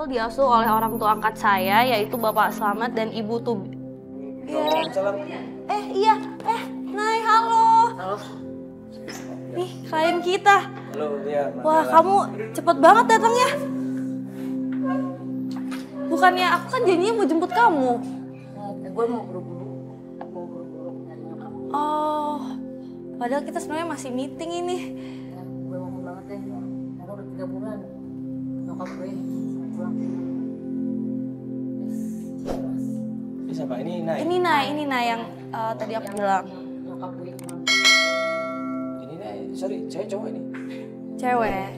kecil diasuh oleh orang tua angkat saya, yaitu Bapak Slamet dan Ibu Tubi. Iya. Iya. Nay, halo. Halo. Nih, klien kita. Halo, iya. Wah, kamu cepet banget datangnya. Bukannya aku kan janjinya mau jemput kamu. Gue mau buru-buru nyari nyokap. Oh, padahal kita sebenarnya masih meeting ini. Ya, gue mohon banget deh, karena udah 3 bulan nyokap gue pulang. Ini siapa? Ini Nay? Ini Nay yang tadi aku bilang. Nyokap gue pulang. Ini Nay, sorry, cewek cowok ini? Cewek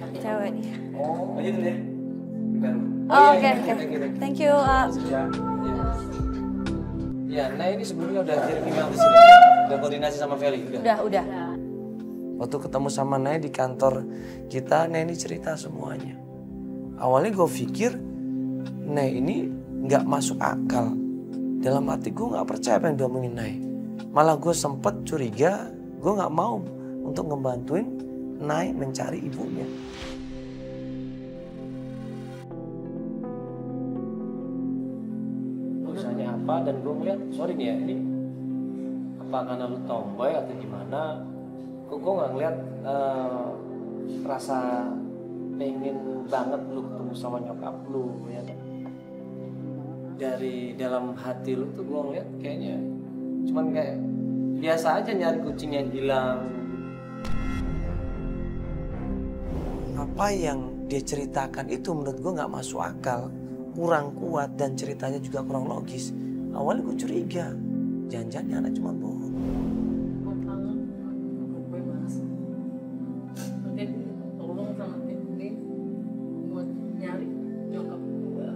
nih. Oh, aja dulu ya. Bukan. Oh, iya, oke. thank you. Thank you. Ya, Nay ini sebelumnya udah kirim email ke sini. Udah koordinasi sama Feli, udah. Udah. Waktu ketemu sama Nay di kantor kita, Nay ini cerita semuanya. Awalnya gue pikir Nay ini nggak masuk akal. Dalam hati gue nggak percaya apa yang diomongin Nay. Malah gue sempet curiga, gue nggak mau untuk ngebantuin Nay mencari ibunya. Urusannya apa dan gue ngeliat, sorry nih ya, ini apa karena lu tomboy atau gimana? Kok gue nggak ngeliat rasa pengen banget lu ketemu sama nyokap lu ya. Dari dalam hati lu tuh gue ngeliat kayaknya cuman kayak biasa aja nyari kucing yang hilang. Apa yang dia ceritakan itu menurut gue nggak masuk akal, kurang kuat dan ceritanya juga kurang logis. Awalnya gue curiga, jangan-jangan anak cuma bohong. Gue kangen nyokap gue mas. Nanti tolong sama tim ini buat nyari nyokap gue.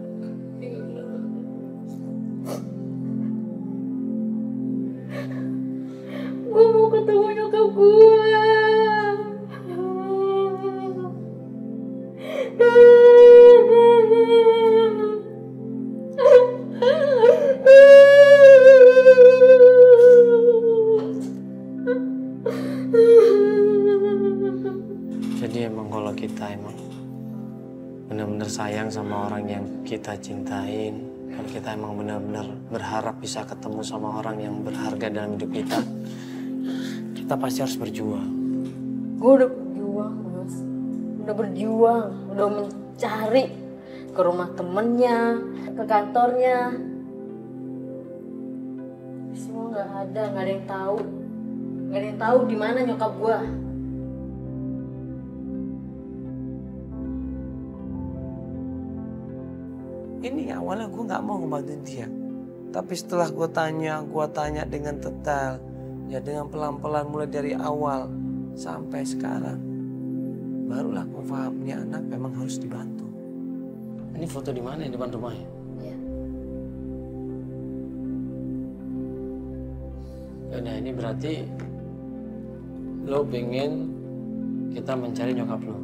Gue mau ketemu nyokap gue. Jadi emang kalau kita emang benar-benar sayang sama orang yang kita cintain, kalau kita emang benar-benar berharap bisa ketemu sama orang yang berharga dalam hidup kita pasti harus berjuang. Gue udah berjuang mas, udah berjuang, udah mencari ke rumah temennya, ke kantornya. Semua nggak ada yang tahu, di mana nyokap gue. Ini awalnya gue nggak mau ngebantuin dia, tapi setelah gue tanya dengan detail, ya dengan pelan-pelan mulai dari awal sampai sekarang, barulah gue paham nih anak memang harus dibantu. Ini foto di mana? Di depan rumahnya? Iya. Yaudah, ini berarti lo pengen kita mencari nyokap lo.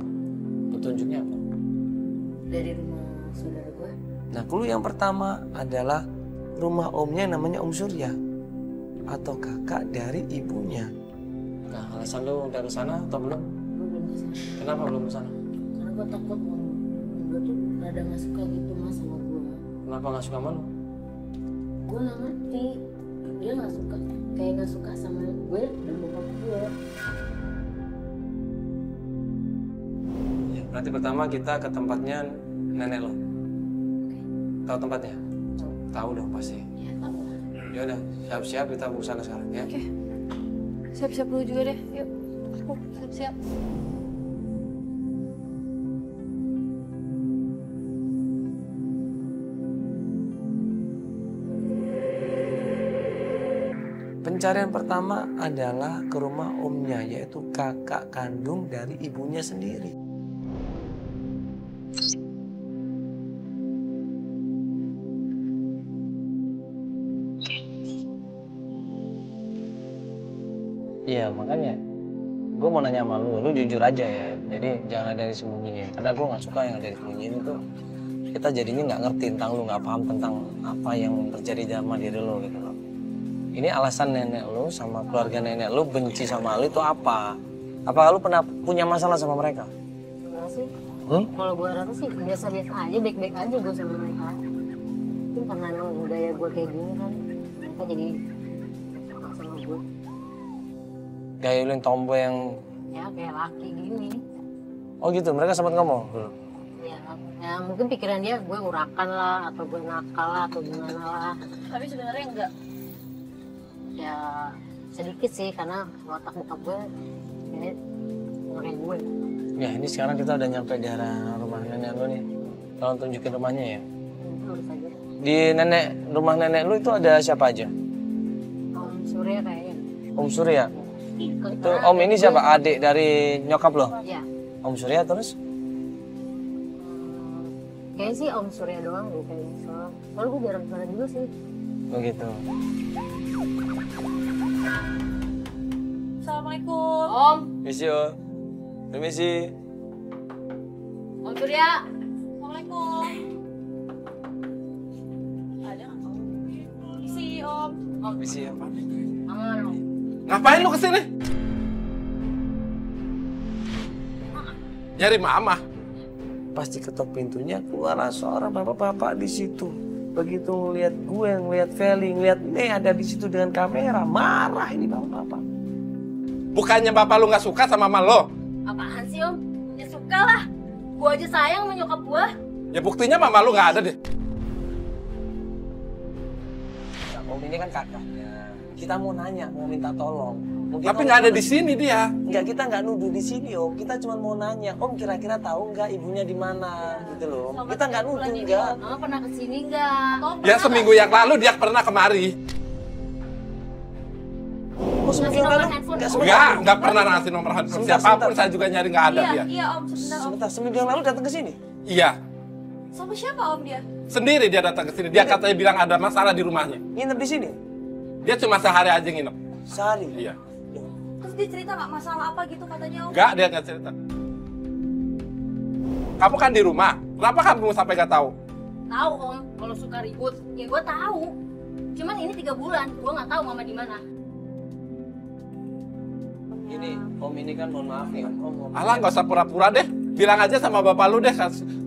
Petunjuknya apa? Dari rumah saudara gue. Nah, clue yang pertama adalah rumah omnya yang namanya Om Surya atau kakak dari ibunya. Nah, alasan lo udah ke sana atau belum? Gue belum kesana. Kenapa belum ke sana? Karena gue takut gue tuh rada gak suka gitu mas sama gue. Kenapa nggak suka sama lo? Gue gak ngerti, dia gak suka, kayak gak suka sama gue dan bokap gue. Ya, berarti pertama kita ke tempatnya nenek lo. Tahu tempatnya? Tahu dong pasti. Ya tau lah. Ya udah, siap-siap kita mau sana sekarang ya. Oke. Siap-siap dulu juga deh. Yuk. Aku siap-siap. Pencarian pertama adalah ke rumah omnya, yaitu kakak kandung dari ibunya sendiri. Iya, makanya gue mau nanya sama lu jujur aja ya. Jadi jangan ada yang disembunyiin. Karena gue nggak suka yang ada disembunyiin itu. Kita jadinya nggak ngerti tentang lu, nggak paham tentang apa yang terjadi sama diri lo gitu loh. Ini alasan nenek lu sama keluarga nenek lu benci sama lu itu apa? Apa lu pernah punya masalah sama mereka? Enggak sih, Kalau gue rasa sih biasa-biasa aja, baik-baik aja gue sama mereka. Mungkin karena emang gaya gue kayak gini kan, mereka jadi suka sama gue. Gaya lu yang tomboy yang... Ya kayak laki gini. Oh gitu, mereka sempat ngomong dulu? Ya mungkin pikiran dia gue urakan lah, atau gue nakal lah, atau gimana lah. Tapi sebenarnya enggak. Ya sedikit sih, karena watak bokap gue ini kayak gue. Ya ini sekarang kita udah nyampe di arah rumah nenek lu nih. Tolong tunjukin rumahnya ya. Lurus aja. Di rumah nenek lu itu ada siapa aja? Om Surya kayaknya. Om Surya? Itu Karena Om ini siapa? Adik dari nyokap lo? Ya. Om Surya terus? Kayaknya sih Om Surya doang gue kayaknya. Soalnya gue jarang kesana juga sih. Begitu. Assalamualaikum. Om. Misi yo. Permisi. Om Surya. Assalamualaikum. Ada nggak kamu? Si Om. Misi ya. Aman Om. Ngapain lu kesini? Nyari mama. Pasti ketok pintunya keluar seorang bapak-bapak di situ. Begitu ngeliat gue, ngeliat Feli, ngeliat Nek ada di situ dengan kamera, marah ini bapak-bapak. Bukannya bapak lu nggak suka sama mama lo? Apaan sih Om? Ya suka lah. Gue aja sayang sama nyokap gue. Ya buktinya mama lu nggak ada deh. Nah, Om ini kan kakaknya. Kita mau nanya, mau minta tolong. Mungkin Tapi Om nggak ada cuma- di sini dia. Enggak, kita nggak nuduh di sini Om. Kita cuma mau nanya, Om kira-kira tahu nggak ibunya di mana gitu loh. Kita nggak nuduh enggak. Mama pernah kesini nggak? Ya seminggu yang lalu dia pernah kemari. Oh, seminggu yang lalu? Enggak, Nggak pernah ngasih nomor handphone Sebentar, siapapun. sebentar. Saya juga nyari nggak ada dia. Iya Om, sebentar Om. Sebentar, seminggu yang lalu datang ke sini. Iya, Sama siapa Om dia? sendiri dia datang ke sini. Dia katanya bilang ada masalah di rumahnya. Nginep di sini Dia cuma sehari aja nginep. sehari. Iya. Terus dia cerita nggak masalah apa gitu katanya Om? Nggak, dia nggak cerita. Kamu kan di rumah. Kenapa kamu sampai nggak tahu? Tahu Om, kalau suka ribut. Ya gue tahu. Cuman ini 3 bulan, gue nggak tahu mama di mana. Ini Om ini kan mohon maaf nih Om. Alah, nggak usah pura-pura deh. Bilang aja sama bapak lu deh.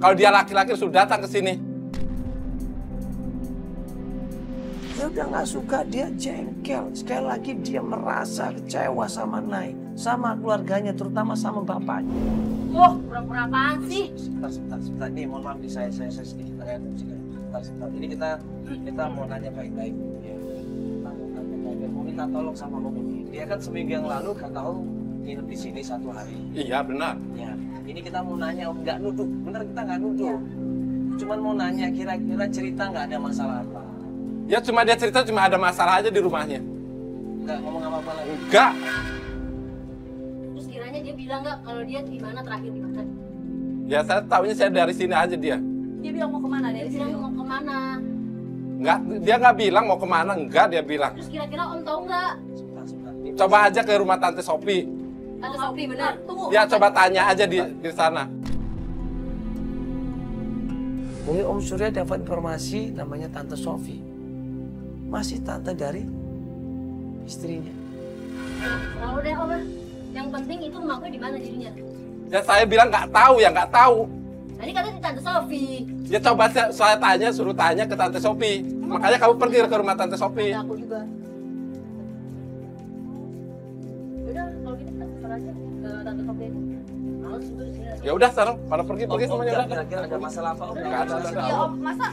Kalau dia laki-laki sudah datang ke sini. Dia udah nggak suka, dia jengkel. Sekali lagi dia merasa kecewa sama Nai, sama keluarganya, terutama sama bapaknya. Wah, pura-pura apaan sih? Sebentar. Nih, mohon maaf nih, saya sedikit agak sebentar. Ini kita mau nanya baik-baik. Ya. Kita mau nanya baik-baik. Mau minta tolong sama Om ini. Dia kan seminggu yang lalu kata Om nginep di sini 1 hari. Iya, benar. Ya. Ini kita mau nanya Om, nggak nuduh. Bener kita nggak nuduh. Cuman mau nanya kira-kira cerita nggak ada masalah apa. Ya cuma dia cerita cuma ada masalah aja di rumahnya. Nggak ngomong apa-apa lagi. Enggak. Terus kiranya dia bilang nggak kalau dia di mana terakhir di mana? Ya saya tahunya saya dari sini aja dia. Dia bilang mau kemana Dia dari bilang sini? mau kemana? Enggak, dia nggak bilang mau kemana. Enggak, dia bilang. Terus kira-kira Om tahu nggak? Sebentar. Ini Coba aja ke rumah Tante Sopi. Tante Sofi benar. Tunggu. Ya coba tanya aja di sana. mungkin Om Surya dapat informasi namanya Tante Sofi. Masih tante dari istrinya. Tahu deh Om. Yang penting itu rumah gue di mana jadinya? Ya saya bilang nggak tahu, ya nggak tahu. Tadi katanya di Tante Sofi. Ya coba saya tanya, suruh tanya ke Tante Sopi. Makanya kamu pergi ke rumah Tante Sopi. Ada aku juga. Udah, kalau gitu kita kesana aja ke Tante Sofi aja. Males juga di sini. Ya udah sekarang pada pergi semuanya udah. Kira-kira ada masalah apa Om? Nggak ada. Ya Om, masa